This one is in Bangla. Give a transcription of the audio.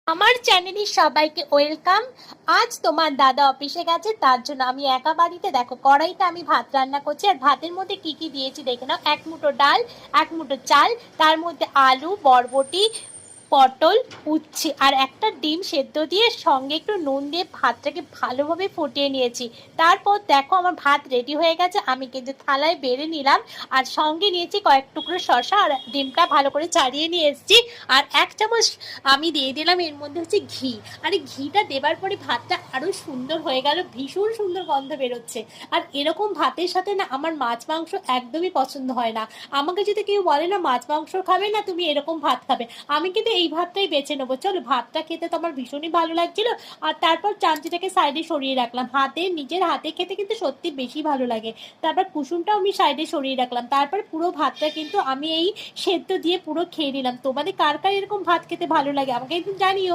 আমার চ্যানেলে সবাইকে ওয়েলকাম। আজ তোমার দাদা অফিসে গেছে, তার জন্য আমি একা বাড়িতে। দেখো, কড়াইতে আমি ভাত রান্না করছি। আর ভাতের মধ্যে কি কি দিয়েছি দেখে নাও। এক মুঠো ডাল, এক মুঠো চাল, তার মধ্যে আলু, বরবটি, পটল, উচ্ছে আর একটা ডিম সেদ্ধ দিয়ে সঙ্গে একটু নুন দিয়ে ভাতটাকে ভালোভাবে ফুটিয়ে নিয়েছি। তারপর দেখো, আমার ভাত রেডি হয়ে গেছে। আমি কিন্তু থালায় বেড়ে নিলাম। আর সঙ্গে নিয়েছি কয়েক টুকরো শসা, আর ডিমটা ভালো করে ছাড়িয়ে নিয়ে এসেছি। আর এক চামচ আমি দিয়ে দিলাম এর মধ্যে হচ্ছে ঘি। আর এই ঘিটা দেবার পরে ভাতটা আরো সুন্দর হয়ে গেল, ভীষণ সুন্দর গন্ধ বেরোচ্ছে। আর এরকম ভাতের সাথে না আমার মাছ মাংস একদমই পছন্দ হয় না। আমাকে যদি কেউ বলে না মাছ মাংস খাবে না, তুমি এরকম ভাত খাবে, আমি কিন্তু এই ভাতটাই বেছে নেবো। চলো, ভাতটা খেতে তো আমার ভীষণই ভালো লাগছিল। আর তারপর চামচিটাকে সাইডে সরিয়ে রাখলাম। নিজের হাতে খেতে কিন্তু সত্যি বেশি ভালো লাগে। তারপর কুসুমটাও আমি সাইডে সরিয়ে রাখলাম। তারপর পুরো ভাতটা কিন্তু আমি এই সেদ্ধ দিয়ে পুরো খেয়ে নিলাম। তোমাদের কার কার এরকম ভাত খেতে ভালো লাগে আমাকে একটু জানিও।